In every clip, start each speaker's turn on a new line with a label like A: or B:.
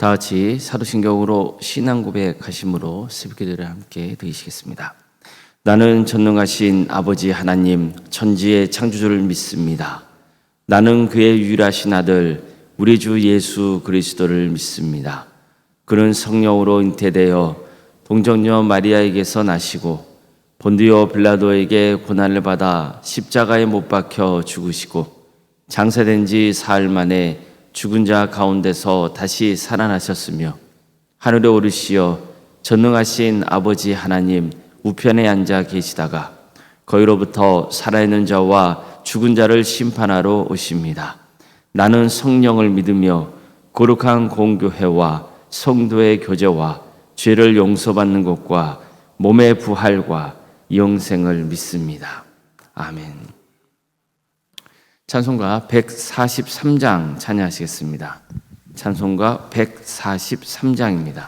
A: 다 같이 사도신경으로 신앙 고백하심으로 새벽기도를 함께 드리시겠습니다. 나는 전능하신 아버지 하나님 천지의 창조주를 믿습니다. 나는 그의 유일하신 아들 우리 주 예수 그리스도를 믿습니다. 그는 성령으로 잉태되어 동정녀 마리아에게서 나시고 본디오 빌라도에게 고난을 받아 십자가에 못 박혀 죽으시고 장사된 지 사흘 만에 죽은 자 가운데서 다시 살아나셨으며 하늘에 오르시어 전능하신 아버지 하나님 우편에 앉아 계시다가 거기로부터 살아있는 자와 죽은 자를 심판하러 오십니다. 나는 성령을 믿으며 거룩한 공교회와 성도의 교제와 죄를 용서받는 것과 몸의 부활과 영생을 믿습니다. 아멘. 찬송가 143장 찬양하시겠습니다. 찬송가 143장입니다.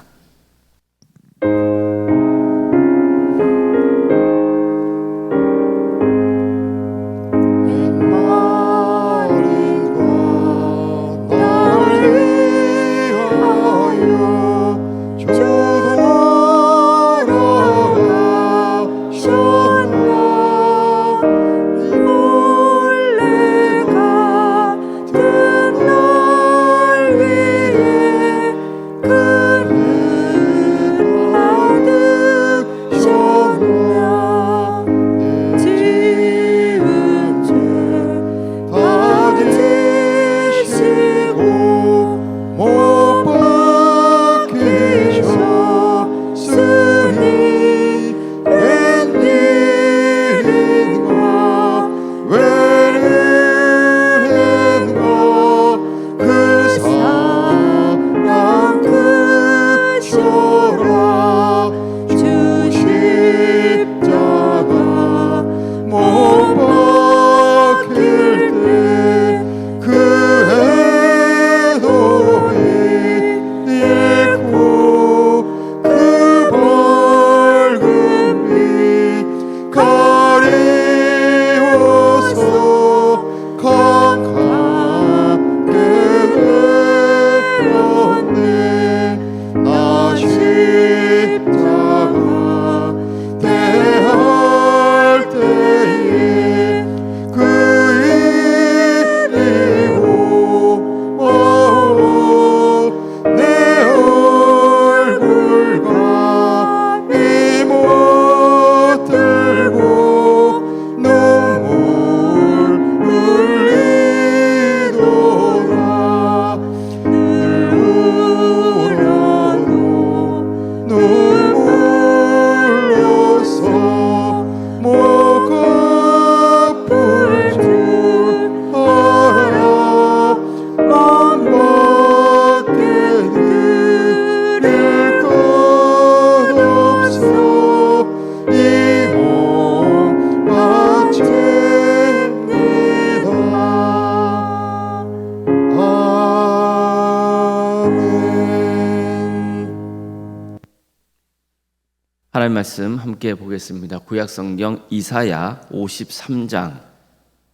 A: 하나님 말씀 함께 보겠습니다. 구약성경 이사야 53장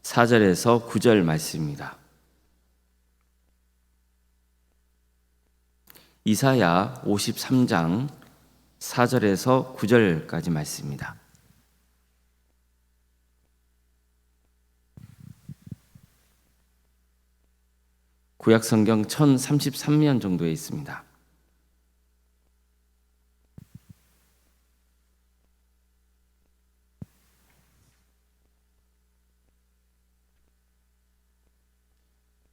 A: 4절에서 9절 말씀입니다. 이사야 53장 4절에서 9절까지 말씀입니다. 구약성경 1033면 정도에 있습니다.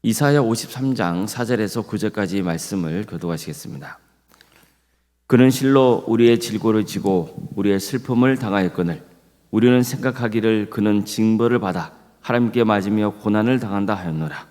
A: 이사야 53장 4절에서 9절까지 말씀을 교독하시겠습니다. 그는 실로 우리의 질고를 지고 우리의 슬픔을 당하였거늘 우리는 생각하기를 그는 징벌을 받아 하나님께 맞으며 고난을 당한다 하였노라.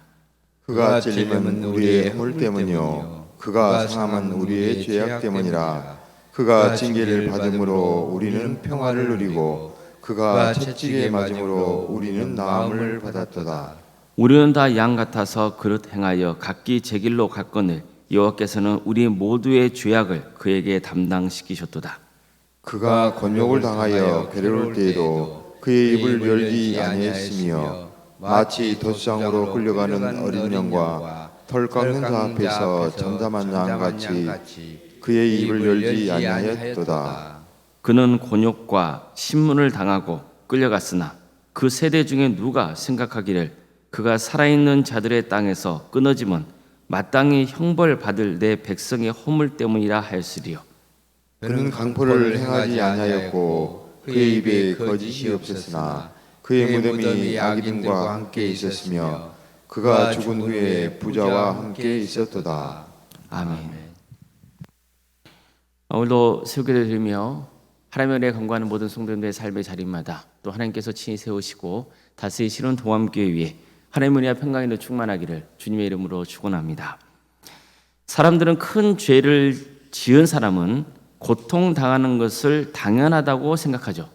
B: 그가 찔림은 우리의 허물 때문이요 그가 상함은 우리의 죄악 때문이라. 그가 징계를 받음으로 우리는 평화를 누리고 그가 채찍에 맞음으로 우리는 나음을 받았도다.
A: 우리는 다 양 같아서 그릇 행하여 각기 제 길로 갔거늘 여호와께서는 우리 모두의 죄악을 그에게 담당시키셨도다.
B: 그가 곤욕을 당하여 괴로울 때에도 그의 입을 열지 아니했으며 마치 돛상으로 끌려가는 어린 양과 털 깎는 자 앞에서 잠잠한 양같이 그의 입을 열지 아니하였도다.
A: 그는 곤욕과 신문을 당하고 끌려갔으나 그 세대 중에 누가 생각하기를 그가 살아있는 자들의 땅에서 끊어짐은 마땅히 형벌 받을 내 백성의 허물 때문이라 하였으리요.
B: 그는 강포를 행하지 아니하였고 그의 입에 거짓이 없었으나 그의 무덤이 악인과 함께 있었으며 그가 죽은 후에 부자와 함께 있었도다.
A: 아멘. 오늘도 새우기를 드리며 하나님의 은혜에 간구하는 모든 성도님들의 삶의 자리마다 또 하나님께서 친히 세우시고 다스리시는 동암교회 위에 하나님의 은혜와 평강이 충만하기를 주님의 이름으로 축원합니다. 사람들은 큰 죄를 지은 사람은 고통당하는 것을 당연하다고 생각하죠.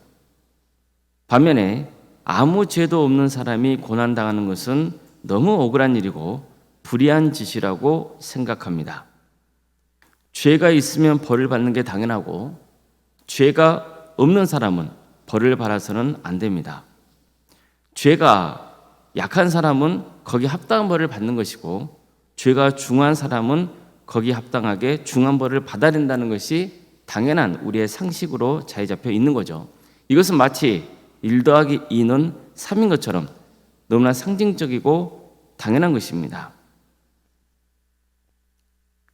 A: 반면에 아무 죄도 없는 사람이 고난당하는 것은 너무 억울한 일이고 불의한 짓이라고 생각합니다. 죄가 있으면 벌을 받는 게 당연하고 죄가 없는 사람은 벌을 받아서는 안 됩니다. 죄가 약한 사람은 거기에 합당한 벌을 받는 것이고 죄가 중한 사람은 거기에 합당하게 중한 벌을 받아야 된다는 것이 당연한 우리의 상식으로 자리 잡혀 있는 거죠. 이것은 마치 1 더하기 2는 3인 것처럼 너무나 상징적이고 당연한 것입니다.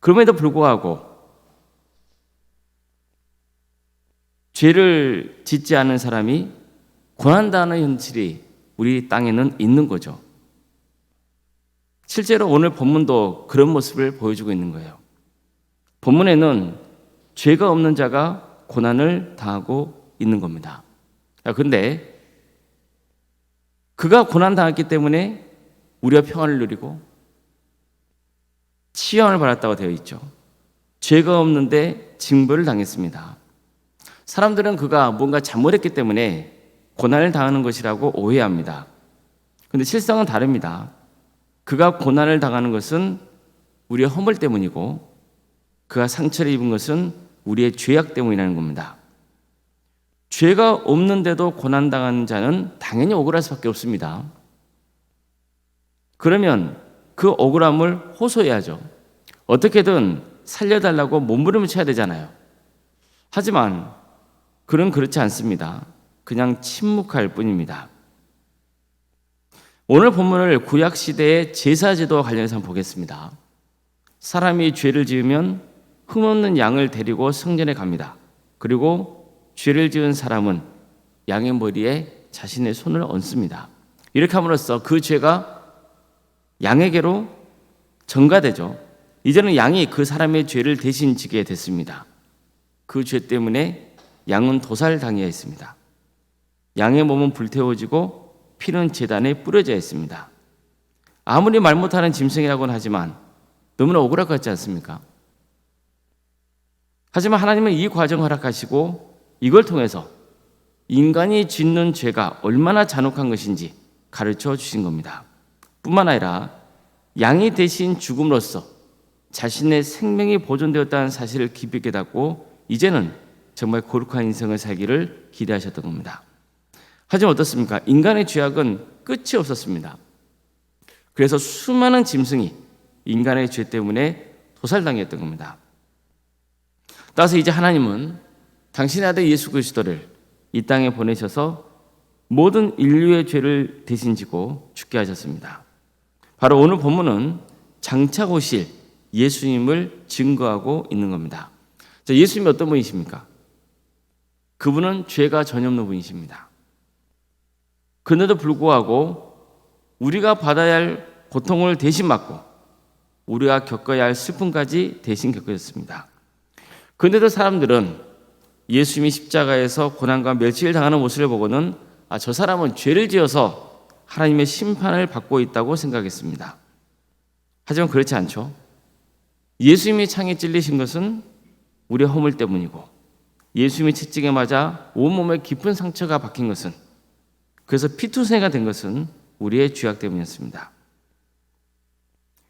A: 그럼에도 불구하고 죄를 짓지 않은 사람이 고난당하는 현실이 우리 땅에는 있는 거죠. 실제로 오늘 본문도 그런 모습을 보여주고 있는 거예요. 본문에는 죄가 없는 자가 고난을 당하고 있는 겁니다. 그런데 그가 고난당했기 때문에 우리가 평안을 누리고 치유함을 받았다고 되어 있죠. 죄가 없는데 징벌을 당했습니다. 사람들은 그가 뭔가 잘못했기 때문에 고난을 당하는 것이라고 오해합니다. 그런데 실상은 다릅니다. 그가 고난을 당하는 것은 우리의 허물 때문이고 그가 상처를 입은 것은 우리의 죄악 때문이라는 겁니다. 죄가 없는데도 고난당하는 자는 당연히 억울할 수밖에 없습니다. 그러면 그 억울함을 호소해야죠. 어떻게든 살려달라고 몸부림을 쳐야 되잖아요. 하지만 그는 그렇지 않습니다. 그냥 침묵할 뿐입니다. 오늘 본문을 구약시대의 제사제도와 관련해서 한번 보겠습니다. 사람이 죄를 지으면 흠없는 양을 데리고 성전에 갑니다. 그리고 죄를 지은 사람은 양의 머리에 자신의 손을 얹습니다. 이렇게 함으로써 그 죄가 양에게로 전가되죠. 이제는 양이 그 사람의 죄를 대신 지게 됐습니다. 그 죄 때문에 양은 도살당해야 했습니다. 양의 몸은 불태워지고 피는 제단에 뿌려져 있습니다. 아무리 말 못하는 짐승이라고는 하지만 너무나 억울할 것 같지 않습니까? 하지만 하나님은 이 과정을 허락하시고 이걸 통해서 인간이 짓는 죄가 얼마나 잔혹한 것인지 가르쳐 주신 겁니다. 뿐만 아니라 양이 대신 죽음으로써 자신의 생명이 보존되었다는 사실을 깊이 깨닫고 이제는 정말 거룩한 인생을 살기를 기대하셨던 겁니다. 하지만 어떻습니까? 인간의 죄악은 끝이 없었습니다. 그래서 수많은 짐승이 인간의 죄 때문에 도살당했던 겁니다. 따라서 이제 하나님은 당신의 아들 예수 그리스도를 이 땅에 보내셔서 모든 인류의 죄를 대신 지고 죽게 하셨습니다. 바로 오늘 본문은 장차 오실 예수님을 증거하고 있는 겁니다. 자, 예수님이 어떤 분이십니까? 그분은 죄가 전혀 없는 분이십니다. 그런데도 불구하고 우리가 받아야 할 고통을 대신 받고 우리가 겪어야 할 슬픔까지 대신 겪으셨습니다. 그런데도 사람들은 예수님이 십자가에서 고난과 멸치를 당하는 모습을 보고는 저 사람은 죄를 지어서 하나님의 심판을 받고 있다고 생각했습니다. 하지만 그렇지 않죠. 예수님이 창에 찔리신 것은 우리의 허물 때문이고 예수님이 채찍에 맞아 온몸에 깊은 상처가 박힌 것은 그래서 피투성이가 된 것은 우리의 죄악 때문이었습니다.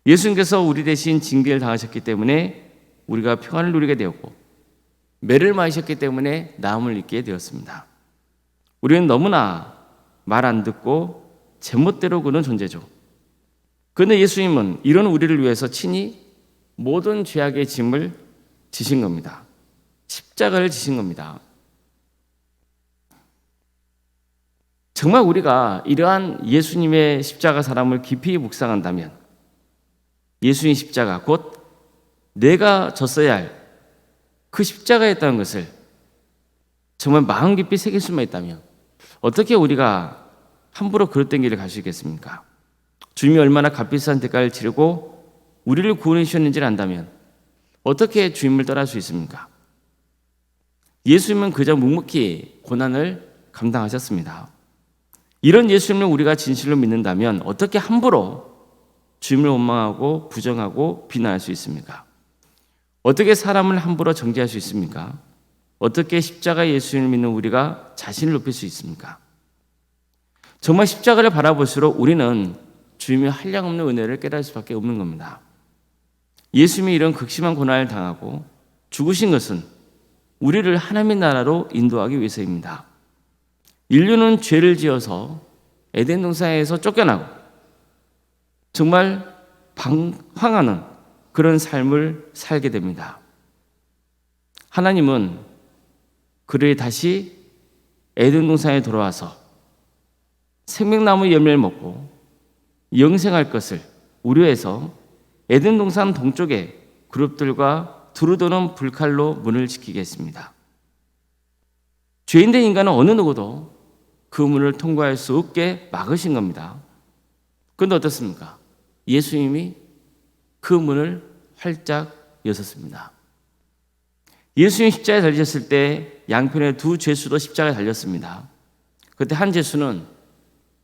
A: 예수님께서 우리 대신 징계를 당하셨기 때문에 우리가 평안을 누리게 되었고 매를 맞으셨기 때문에 나음을 입게 되었습니다. 우리는 너무나 말 안 듣고 제멋대로 구는 존재죠. 그런데 예수님은 이런 우리를 위해서 친히 모든 죄악의 짐을 지신 겁니다. 십자가를 지신 겁니다. 정말 우리가 이러한 예수님의 십자가 사람을 깊이 묵상한다면 예수님 십자가, 곧 내가 졌어야 할 그 십자가였다는 것을 정말 마음 깊이 새길 수만 있다면 어떻게 우리가 함부로 그릇된 길을 갈 수 있겠습니까? 주님이 얼마나 값비싼 대가를 치르고 우리를 구원해 주셨는지를 안다면 어떻게 주님을 떠날 수 있습니까? 예수님은 그저 묵묵히 고난을 감당하셨습니다. 이런 예수님을 우리가 진실로 믿는다면 어떻게 함부로 주님을 원망하고 부정하고 비난할 수 있습니까? 어떻게 사람을 함부로 정죄할 수 있습니까? 어떻게 십자가 예수님을 믿는 우리가 자신을 높일 수 있습니까? 정말 십자가를 바라볼수록 우리는 주님의 한량없는 은혜를 깨달을 수밖에 없는 겁니다. 예수님이 이런 극심한 고난을 당하고 죽으신 것은 우리를 하나님의 나라로 인도하기 위해서입니다. 인류는 죄를 지어서 에덴 동산에서 쫓겨나고 정말 방황하는 그런 삶을 살게 됩니다. 하나님은 그를 다시 에덴 동산에 돌아와서 생명나무 열매를 먹고 영생할 것을 우려해서 에덴 동산 동쪽에 그룹들과 두루 도는 불칼로 문을 지키게 했습니다. 죄인된 인간은 어느 누구도 그 문을 통과할 수 없게 막으신 겁니다. 그런데 어떻습니까? 예수님이 그 문을 활짝 여셨습니다. 예수님 십자가에 달리셨을 때 양편에 두 죄수도 십자가에 달렸습니다. 그때 한 죄수는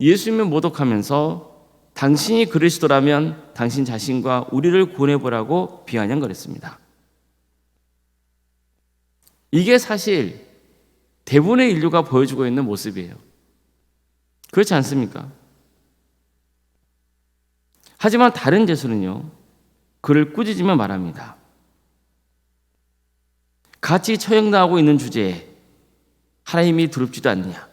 A: 예수님을 모독하면서 당신이 그리스도라면 당신 자신과 우리를 구원해보라고 비아냥거렸습니다. 이게 사실 대부분의 인류가 보여주고 있는 모습이에요. 그렇지 않습니까? 하지만 다른 죄수는요, 그를 꾸짖으며 말합니다. 같이 처형당하고 있는 주제에 하나님이 두렵지도 않느냐?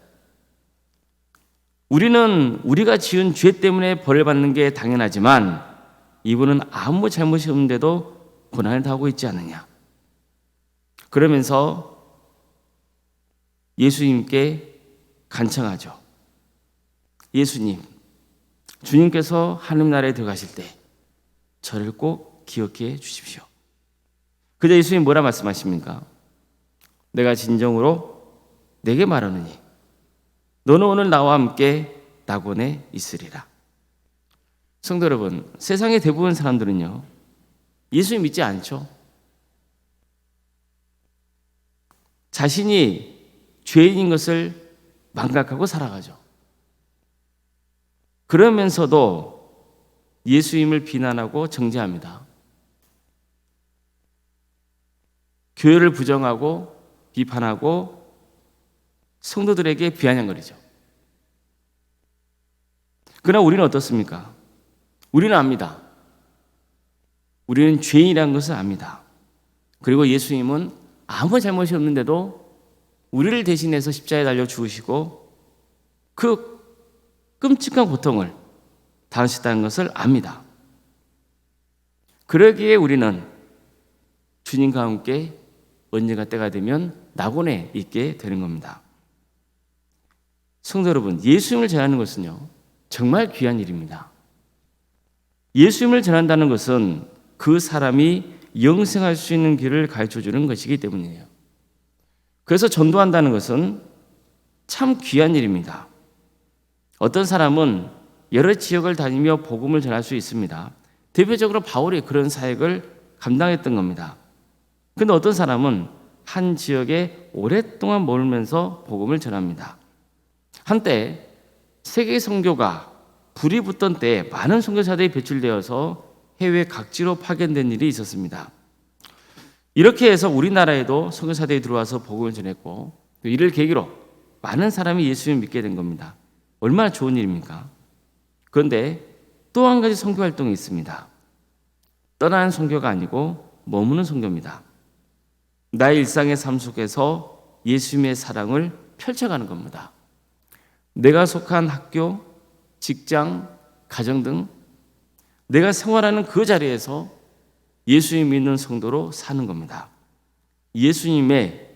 A: 우리는 우리가 지은 죄 때문에 벌을 받는 게 당연하지만 이분은 아무 잘못이 없는데도 고난을 당하고 있지 않느냐? 그러면서 예수님께 간청하죠. 예수님, 주님께서 하늘 나라에 들어가실 때 저를 꼭 기억해 주십시오. 그저 예수님 뭐라 말씀하십니까? 내가 진정으로 내게 말하느니 너는 오늘 나와 함께 낙원에 있으리라. 성도 여러분, 세상의 대부분 사람들은요, 예수님 믿지 않죠. 자신이 죄인인 것을 망각하고 살아가죠. 그러면서도 예수님을 비난하고 정죄합니다. 교회를 부정하고 비판하고 성도들에게 비아냥거리죠. 그러나 우리는 어떻습니까? 우리는 압니다. 우리는 죄인이라는 것을 압니다. 그리고 예수님은 아무 잘못이 없는데도 우리를 대신해서 십자가에 달려 죽으시고 그 끔찍한 고통을 당하셨다는 것을 압니다. 그러기에 우리는 주님과 함께 언젠가 때가 되면 낙원에 있게 되는 겁니다. 성도 여러분, 예수님을 전하는 것은요, 정말 귀한 일입니다. 예수님을 전한다는 것은 그 사람이 영생할 수 있는 길을 가르쳐주는 것이기 때문이에요. 그래서 전도한다는 것은 참 귀한 일입니다. 어떤 사람은 여러 지역을 다니며 복음을 전할 수 있습니다. 대표적으로 바울이 그런 사역을 감당했던 겁니다. 그런데 어떤 사람은 한 지역에 오랫동안 머물면서 복음을 전합니다. 한때 세계 선교가 불이 붙던 때에 많은 선교사들이 배출되어서 해외 각지로 파견된 일이 있었습니다. 이렇게 해서 우리나라에도 선교사들이 들어와서 복음을 전했고 이를 계기로 많은 사람이 예수님을 믿게 된 겁니다. 얼마나 좋은 일입니까? 그런데 또 한 가지 선교 활동이 있습니다. 떠나는 선교가 아니고 머무는 선교입니다. 나의 일상의 삶 속에서 예수님의 사랑을 펼쳐가는 겁니다. 내가 속한 학교, 직장, 가정 등 내가 생활하는 그 자리에서 예수님 믿는 성도로 사는 겁니다. 예수님의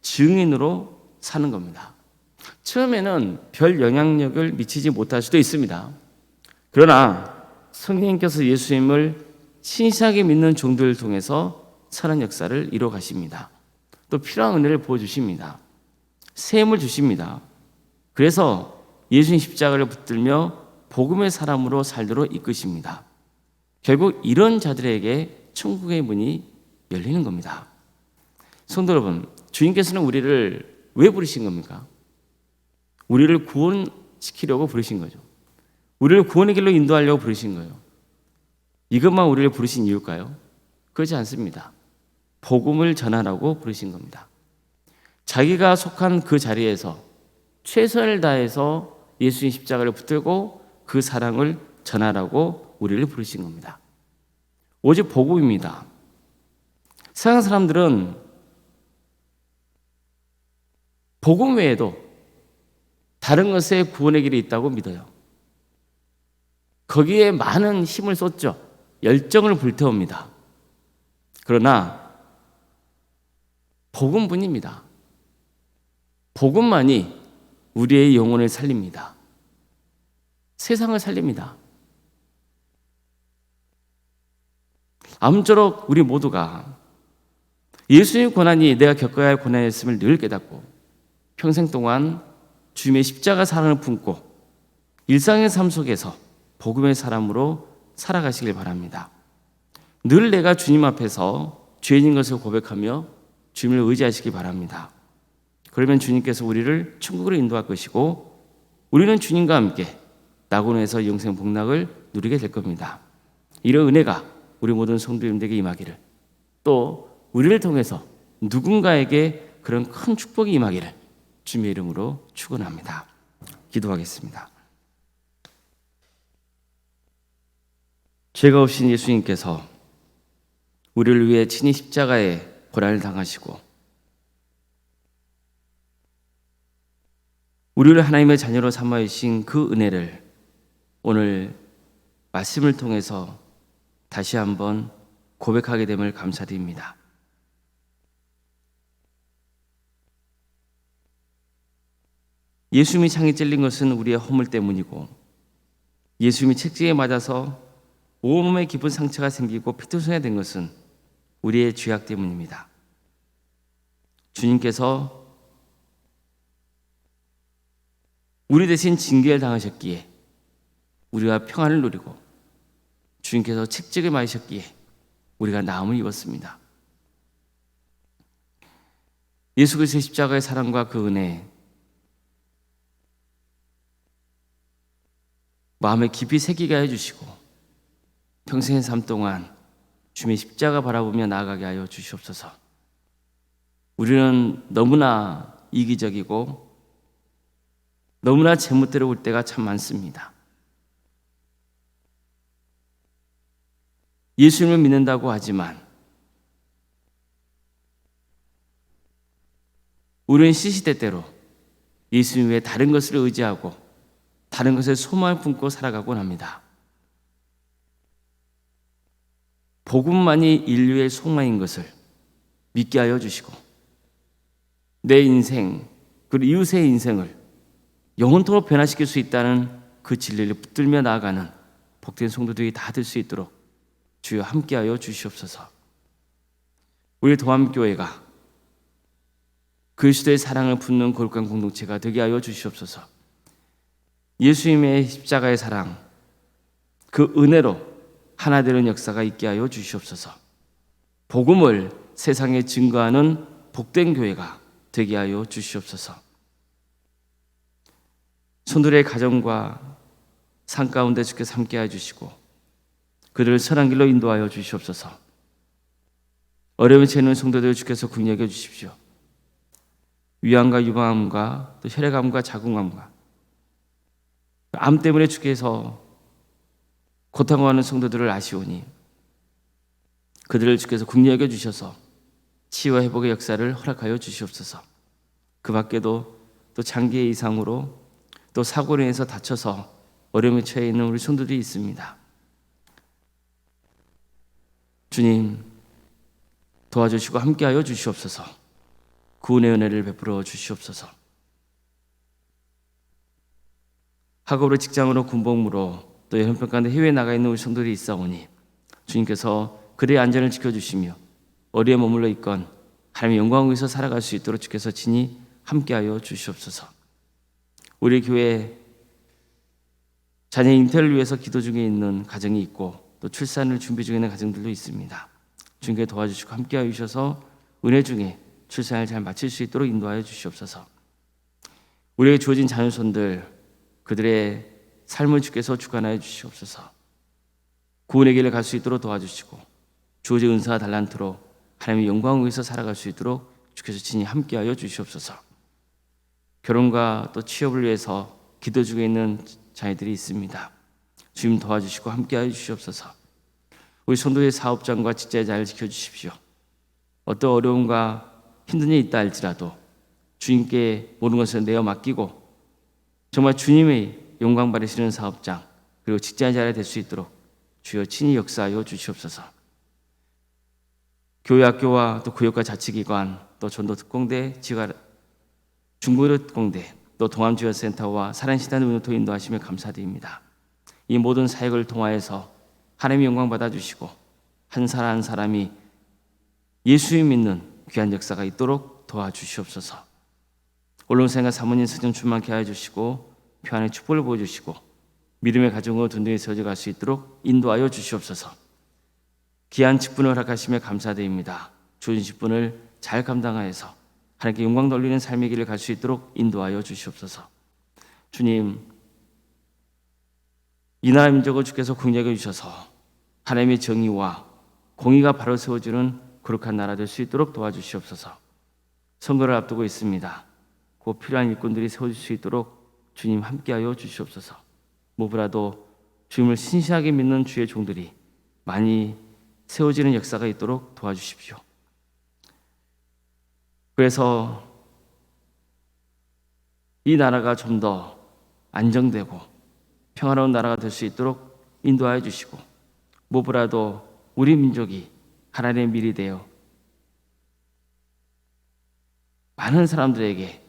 A: 증인으로 사는 겁니다. 처음에는 별 영향력을 미치지 못할 수도 있습니다. 그러나 성령님께서 예수님을 신실하게 믿는 종들을 통해서 선한 역사를 이루어 가십니다. 또 필요한 은혜를 보여주십니다. 샘을 주십니다. 그래서 예수님 십자가를 붙들며 복음의 사람으로 살도록 이끄십니다. 결국 이런 자들에게 천국의 문이 열리는 겁니다. 성도 여러분, 주님께서는 우리를 왜 부르신 겁니까? 우리를 구원시키려고 부르신 거죠. 우리를 구원의 길로 인도하려고 부르신 거예요. 이것만 우리를 부르신 이유일까요? 그렇지 않습니다. 복음을 전하라고 부르신 겁니다. 자기가 속한 그 자리에서 최선을 다해서 예수님 십자가를 붙들고 그 사랑을 전하라고 우리를 부르신 겁니다. 오직 복음입니다. 세상 사람들은 복음 외에도 다른 것에 구원의 길이 있다고 믿어요. 거기에 많은 힘을 쏟죠. 열정을 불태웁니다. 그러나 복음뿐입니다. 복음만이 우리의 영혼을 살립니다. 세상을 살립니다. 아무쪼록 우리 모두가 예수의 고난이 내가 겪어야 할 고난이었음을 늘 깨닫고 평생 동안 주님의 십자가 사랑을 품고 일상의 삶 속에서 복음의 사람으로 살아가시길 바랍니다. 늘 내가 주님 앞에서 죄인인 것을 고백하며 주님을 의지하시기 바랍니다. 그러면 주님께서 우리를 천국으로 인도할 것이고 우리는 주님과 함께 낙원에서 영생 복락을 누리게 될 겁니다. 이런 은혜가 우리 모든 성도님들에게 임하기를, 또 우리를 통해서 누군가에게 그런 큰 축복이 임하기를 주님의 이름으로 축원합니다. 기도하겠습니다. 죄가 없인 예수님께서 우리를 위해 친히 십자가에 고난을 당하시고 우리를 하나님의 자녀로 삼아 주신 그 은혜를 오늘 말씀을 통해서 다시 한번 고백하게 됨을 감사드립니다. 예수님이 창에 찔린 것은 우리의 허물 때문이고 예수님이 책지에 맞아서 온몸에 깊은 상처가 생기고 피투성이가 된 것은 우리의 죄악 때문입니다. 주님께서 우리 대신 징계를 당하셨기에 우리가 평안을 누리고 주님께서 책직을 맞으셨기에 우리가 나음을 입었습니다. 예수 그리스도의 십자가의 사랑과 그 은혜 마음에 깊이 새기게 해주시고 평생의 삶 동안 주님의 십자가 바라보며 나아가게 하여 주시옵소서. 우리는 너무나 이기적이고 너무나 제멋대로 올 때가 참 많습니다. 예수님을 믿는다고 하지만 우리는 시시때때로 예수님 외에 다른 것을 의지하고 다른 것에 소망을 품고 살아가곤 합니다. 복음만이 인류의 소망인 것을 믿게 하여 주시고 내 인생 그리고 이웃의 인생을 영원토록 변화시킬 수 있다는 그 진리를 붙들며 나아가는 복된 성도들이 다 될 수 있도록 주여 함께하여 주시옵소서. 우리 도함교회가 그리스도의 사랑을 품는 거룩한 공동체가 되게 하여 주시옵소서. 예수님의 십자가의 사랑, 그 은혜로 하나 되는 역사가 있게 하여 주시옵소서. 복음을 세상에 증거하는 복된 교회가 되게 하여 주시옵소서. 손들의 가정과 삶 가운데 주께서 함께해 주시고 그들을 선한 길로 인도하여 주시옵소서. 어려움에 처해 성도들 주께서 긍휼히 여겨 주십시오. 위암과 유방암과 또 혈액암과 자궁암과 암 때문에 주께서 고통하는 성도들을 아시오니 그들을 주께서 긍휼히 여겨 주셔서 치유와 회복의 역사를 허락하여 주시옵소서. 그 밖에도 또 장기의 이상으로 또 사고로 인해서 다쳐서 어려움에 처해 있는 우리 성도들이 있습니다. 주님 도와주시고 함께하여 주시옵소서. 구원의 은혜를 베풀어 주시옵소서. 학업으로, 직장으로, 군복무로 또 여행편 가운데 해외에 나가 있는 우리 성도들이 있사오니 주님께서 그들의 안전을 지켜주시며 어디에 머물러 있건 하나님의 영광을 위해서 살아갈 수 있도록 주께서 친히 함께하여 주시옵소서. 우리 교회 자녀 잉태를 위해서 기도 중에 있는 가정이 있고 또 출산을 준비 중에 있는 가정들도 있습니다. 주님께 도와주시고 함께하여 주셔서 은혜 중에 출산을 잘 마칠 수 있도록 인도하여 주시옵소서. 우리에게 주어진 자녀손들 그들의 삶을 주께서 주관하여 주시옵소서. 구원의 길을 갈 수 있도록 도와주시고 주어진 은사와 달란트로 하나님의 영광을 위해서 살아갈 수 있도록 주께서 친히 함께하여 주시옵소서. 결혼과 또 취업을 위해서 기도 중에 있는 자녀들이 있습니다. 주님 도와주시고 함께하여 주시옵소서. 우리 성도의 사업장과 직장의 잘 지켜주십시오. 어떤 어려움과 힘든 일이 있다 할지라도 주님께 모든 것을 내어 맡기고 정말 주님의 영광 받으시는 사업장 그리고 직장의 자리가 될 수 있도록 주여 친히 역사하여 주시옵소서. 교회 학교와 또 구역과 자치기관 또 전도 특공대 중고교 특공대 또 동암지원센터와 사랑시단 운영토 인도하시며 감사드립니다. 이 모든 사역을 통하여서 하나님의 영광 받아주시고 한 사람 한 사람이 예수를 믿는 귀한 역사가 있도록 도와주시옵소서. 언론생과 사모님 성전 충만케 하여 주시고 평안의 축복을 보여주시고 믿음의 가정으로 든든히 세워져 갈 수 있도록 인도하여 주시옵소서. 귀한 직분을 허락하시며 감사드립니다. 주신 직분을 잘 감당하여서 하나님께 영광 돌리는 삶의 길을 갈 수 있도록 인도하여 주시옵소서. 주님, 이 나라 민족을 주께서 공략해 주셔서 하나님의 정의와 공의가 바로 세워지는 거룩한 나라 될 수 있도록 도와주시옵소서. 선거를 앞두고 있습니다. 곧 필요한 일꾼들이 세워질 수 있도록 주님 함께하여 주시옵소서. 무엇보다도 주님을 신실하게 믿는 주의 종들이 많이 세워지는 역사가 있도록 도와주십시오. 그래서 이 나라가 좀 더 안정되고 평화로운 나라가 될 수 있도록 인도하여 주시고 무엇보다도 우리 민족이 하나님의 밀이 되어 많은 사람들에게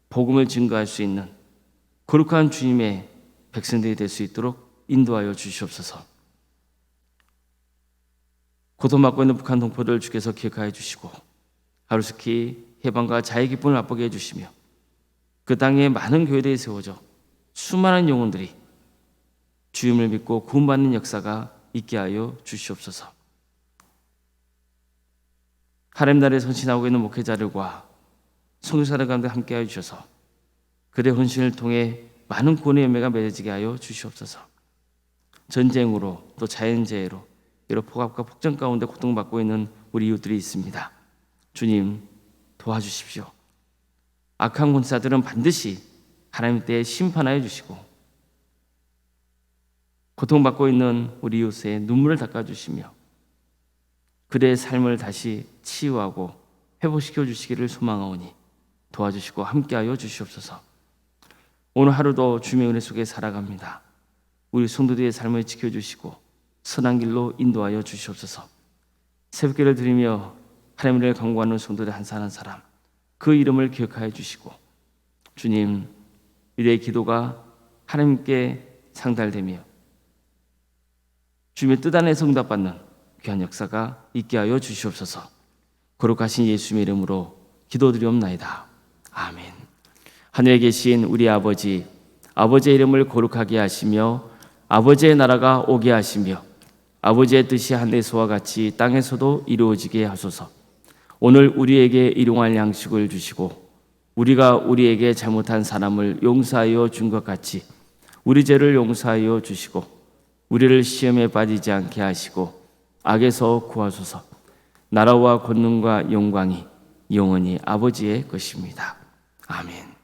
A: 복음을 증거할 수 있는 거룩한 주님의 백성들이 될 수 있도록 인도하여 주시옵소서. 고통받고 있는 북한 동포들 주께서 기억하여 주시고 하루스키 해방과 자의 기쁨을 맛보게 해주시며 그 땅에 많은 교회들이 세워져 수많은 영혼들이 주님을 믿고 구원받는 역사가 있게 하여 주시옵소서. 하나님 나라에 헌신하고 있는 목회자들과 선교사들 가운데 함께하여 주셔서 그들의 헌신을 통해 많은 구원의 열매가 맺어지게 하여 주시옵소서. 전쟁으로 또 자연재해로 여러 폭압과 폭정 가운데 고통받고 있는 우리 이웃들이 있습니다. 주님 도와주십시오. 악한 권사들은 반드시 하나님 때에 심판하여 주시고 고통받고 있는 우리 이웃의 눈물을 닦아주시며 그들의 삶을 다시 치유하고 회복시켜 주시기를 소망하오니 도와주시고 함께하여 주시옵소서. 오늘 하루도 주님의 은혜 속에 살아갑니다. 우리 성도들의 삶을 지켜주시고 선한 길로 인도하여 주시옵소서. 새벽기를 드리며 하나님을 간구하는 성도들 한 사람 한 사람 그 이름을 기억하여 주시고 주님 우리의 기도가 하나님께 상달되며 주님의 뜻 안에서 응답받는 귀한 역사가 있게 하여 주시옵소서. 거룩하신 예수님의 이름으로 기도드리옵나이다. 아멘. 하늘에 계신 우리 아버지, 아버지의 이름을 거룩하게 하시며 아버지의 나라가 오게 하시며 아버지의 뜻이 하늘에서와 같이 땅에서도 이루어지게 하소서. 오늘 우리에게 일용할 양식을 주시고 우리가 우리에게 잘못한 사람을 용서하여 준 것 같이 우리 죄를 용서하여 주시고 우리를 시험에 빠지지 않게 하시고 악에서 구하소서. 나라와 권능과 영광이 영원히 아버지의 것입니다. 아멘.